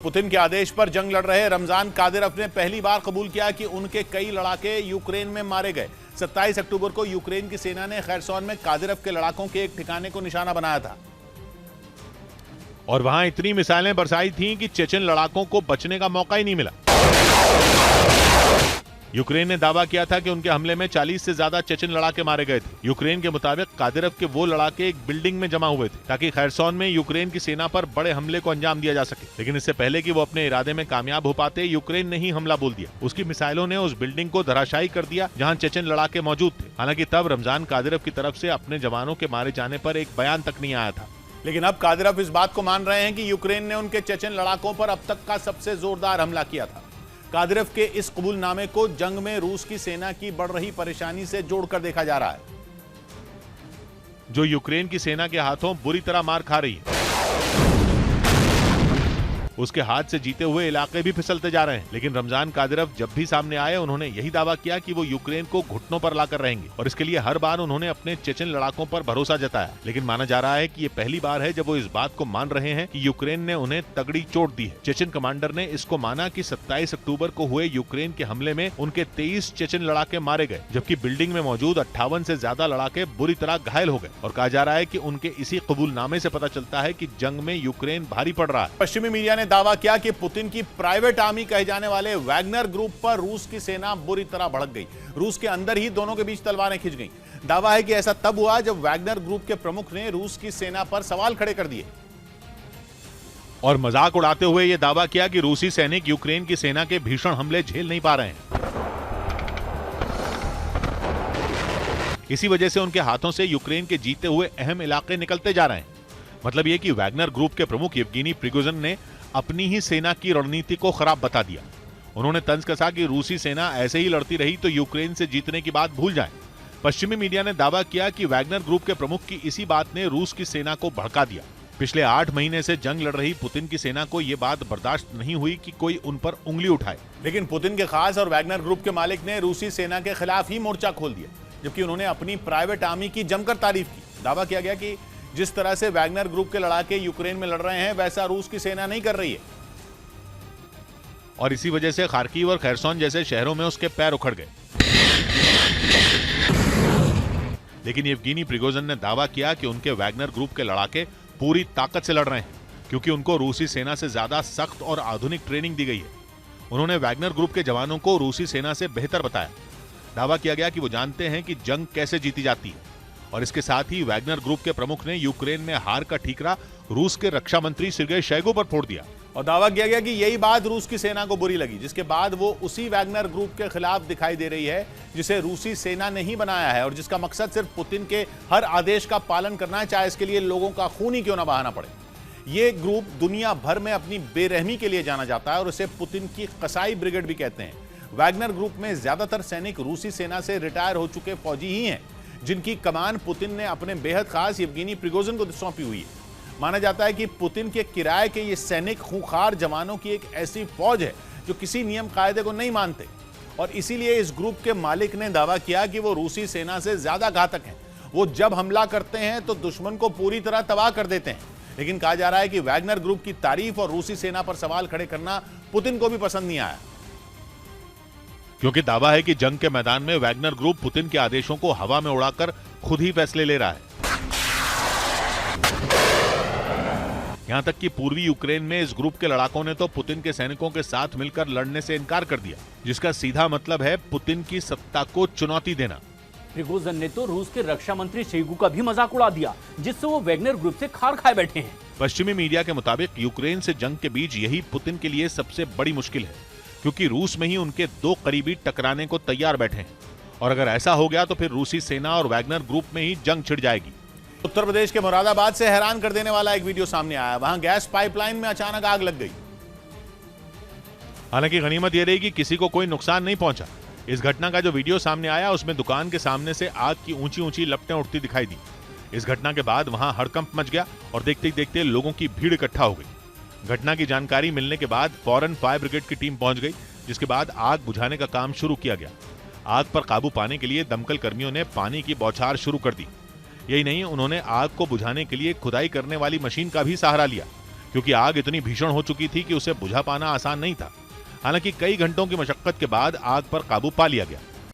Putin के आदेश पर जंग लड़ रहे रमजान कादिरोव ने पहली बार कबूल किया कि उनके कई लड़ाके यूक्रेन में मारे गए। 27 अक्टूबर को यूक्रेन की सेना ने खैरसोन में कादिरोव के लड़ाकों के एक ठिकाने को निशाना बनाया था और वहां इतनी मिसाइलें बरसाई थीं कि चेचन लड़ाकों को बचने का मौका ही नहीं मिला। यूक्रेन ने दावा किया था कि उनके हमले में 40 से ज्यादा चेचन लड़ाके मारे गए थे। यूक्रेन के मुताबिक कादिरोव के वो लड़ाके एक बिल्डिंग में जमा हुए थे ताकि खैरसोन में यूक्रेन की सेना पर बड़े हमले को अंजाम दिया जा सके, लेकिन इससे पहले कि वो अपने इरादे में कामयाब हो पाते यूक्रेन ने ही हमला बोल दिया। उसकी मिसाइलों ने उस बिल्डिंग को धराशायी कर दिया जहाँ चेचन लड़ाके मौजूद थे। हालांकि तब रमजान कादिरोव की तरफ से अपने जवानों के मारे जाने पर एक बयान तक नहीं आया था, लेकिन अब कादिरोव इस बात को मान रहे हैं कि यूक्रेन ने उनके चेचन लड़ाकों पर अब तक का सबसे जोरदार हमला किया था। कादिरोव के इस कबूलनामे को जंग में रूस की सेना की बढ़ रही परेशानी से जोड़कर देखा जा रहा है, जो यूक्रेन की सेना के हाथों बुरी तरह मार खा रही है। उसके हाथ से जीते हुए इलाके भी फिसलते जा रहे हैं। लेकिन रमजान कादिरोव जब भी सामने आए उन्होंने यही दावा किया कि वो यूक्रेन को घुटनों पर लाकर रहेंगे और इसके लिए हर बार उन्होंने अपने चेचन लड़ाकों पर भरोसा जताया। लेकिन माना जा रहा है कि ये पहली बार है जब वो इस बात को मान रहे हैं कि यूक्रेन ने उन्हें तगड़ी चोट दी है। चेचन कमांडर ने इसको माना कि 27 अक्टूबर को हुए यूक्रेन के हमले में उनके 23 चेचन लड़ाके मारे गए, जबकि बिल्डिंग में मौजूद 58 से ज्यादा लड़ाके बुरी तरह घायल हो गए। और कहा जा रहा है कि उनके इसी कबूलनामे से पता चलता है कि जंग में यूक्रेन भारी पड़ रहा है। पश्चिमी मीडिया ने दावा किया कि पुतिन की प्राइवेट आर्मी कहे जाने वाले वैगनर ग्रुप पर रूस की सेना बुरी तरह भड़क गई। रूस के अंदर ही दोनों के बीच तलवारें खिंच गईं। दावा है कि ऐसा तब हुआ जब वैगनर ग्रुप के प्रमुख ने रूस की सेना पर सवाल खड़े कर दिए और मजाक उड़ाते हुए यह दावा किया कि रूसी सैनिक यूक्रेन की सेना के भीषण हमले झेल नहीं पा रहे हैं। इसी वजह से उनके हाथों से यूक्रेन के जीते हुए अहम इलाके निकलते जा रहे हैं। मतलब यह कि वैगनर ग्रुप के प्रमुख येवगेनी प्रिगोजिन ने अपनी ही सेना की रणनीति को खराब बता दिया। उन्होंने तंज कसा कि रूसी सेना ऐसे ही लड़ती रही तो यूक्रेन से जीतने की बात भूल जाए। पश्चिमी मीडिया ने दावा किया कि वैगनर ग्रुप के प्रमुख की इसी बात ने रूस की सेना को भड़का दिया। पिछले 8 महीने से जंग लड़ रही पुतिन की सेना को यह बात बर्दाश्त नहीं हुई कि कोई उन पर उंगली उठाए। लेकिन पुतिन के खास और वैगनर ग्रुप के मालिक ने रूसी सेना के खिलाफ ही मोर्चा खोल दिया, जबकि उन्होंने अपनी प्राइवेट आर्मी की जमकर तारीफ की। दावा किया गया कि जिस तरह से वैगनर ग्रुप के लड़ाके यूक्रेन में लड़ रहे हैं वैसा रूस की सेना नहीं कर रही है और इसी वजह से खार्किव और खैरसोन जैसे शहरों में उसके पैर उखड़ गए। लेकिन येवगेनी प्रिगोजिन ने दावा किया कि उनके वैगनर ग्रुप के लड़ाके पूरी ताकत से लड़ रहे हैं क्योंकि उनको रूसी सेना से ज्यादा सख्त और आधुनिक ट्रेनिंग दी गई है। उन्होंने वैगनर ग्रुप के जवानों को रूसी सेना से बेहतर बताया। दावा किया गया कि वो जानते हैं कि जंग कैसे जीती जाती है और इसके साथ ही वैगनर ग्रुप के प्रमुख ने यूक्रेन में हार का ठीकरा रूस के रक्षा मंत्री सर्गेई शोइगु पर फोड़ दिया और दावा किया गया कि यही बात रूस की सेना को बुरी लगी, जिसके बाद वो उसी वैगनर ग्रुप के खिलाफ दिखाई दे रही है जिसे रूसी सेना ने ही बनाया है और जिसका मकसद सिर्फ पुतिन के हर आदेश का पालन करना है, चाहे इसके लिए लोगों का खून ही क्यों ना बहाना पड़े। ये ग्रुप दुनिया भर में अपनी बेरहमी के लिए जाना जाता है और इसे पुतिन की कसाई ब्रिगेड भी कहते हैं। वैगनर ग्रुप में ज्यादातर सैनिक रूसी सेना से रिटायर हो चुके फौजी ही हैं, जिनकी कमान पुतिन ने अपने बेहद खास येवगेनी प्रिगोजिन को सौंपी हुई है। माना जाता है कि पुतिन के किराए के ये सैनिक खूंखार जवानों की एक ऐसी फौज है जो किसी नियम कायदे को नहीं मानते और इसीलिए इस ग्रुप के मालिक ने दावा किया कि वो रूसी सेना से ज्यादा घातक हैं। वो जब हमला करते हैं तो दुश्मन को पूरी तरह तबाह कर देते हैं। लेकिन कहा जा रहा है कि वैगनर ग्रुप की तारीफ और रूसी सेना पर सवाल खड़े करना पुतिन को भी पसंद नहीं आया, क्योंकि दावा है कि जंग के मैदान में वैगनर ग्रुप पुतिन के आदेशों को हवा में उड़ाकर खुद ही फैसले ले रहा है। यहां तक कि पूर्वी यूक्रेन में इस ग्रुप के लड़ाकों ने तो पुतिन के सैनिकों के साथ मिलकर लड़ने से इनकार कर दिया, जिसका सीधा मतलब है पुतिन की सत्ता को चुनौती देना। प्रिगोजिन ने तो रूस के रक्षा मंत्री शोइगु का भी मजाक उड़ा दिया, जिससे वो वैगनर ग्रुप से खार खाए बैठे हैं। पश्चिमी मीडिया के मुताबिक यूक्रेन से जंग के बीच यही पुतिन के लिए सबसे बड़ी मुश्किल है, क्योंकि रूस में ही उनके 2 करीबी टकराने को तैयार बैठे हैं और अगर ऐसा हो गया तो फिर रूसी सेना और वैगनर ग्रुप में ही जंग छिड़ जाएगी। उत्तर प्रदेश के मुरादाबाद से हैरान कर देने वाला एक वीडियो सामने आया। वहां गैस पाइपलाइन में अचानक आग लग गई। हालांकि गनीमत यह रही कि किसी को कोई नुकसान नहीं पहुंचा। इस घटना का जो वीडियो सामने आया उसमें दुकान के सामने से आग की ऊंची ऊंची लपटें उठती दिखाई दी। इस घटना के बाद वहां हड़कंप मच गया और देखते ही देखते लोगों की भीड़ इकट्ठा हो गई। घटना की जानकारी मिलने के बाद फौरन फायर ब्रिगेड की टीम पहुंच गई, जिसके बाद आग बुझाने का काम शुरू किया गया। आग पर काबू पाने के लिए दमकल कर्मियों ने पानी की बौछार शुरू कर दी। यही नहीं, उन्होंने आग को बुझाने के लिए खुदाई करने वाली मशीन का भी सहारा लिया, क्योंकि आग इतनी भीषण हो चुकी थी कि उसे बुझा पाना आसान नहीं था। हालांकि कई घंटों की मशक्कत के बाद आग पर काबू पा लिया गया।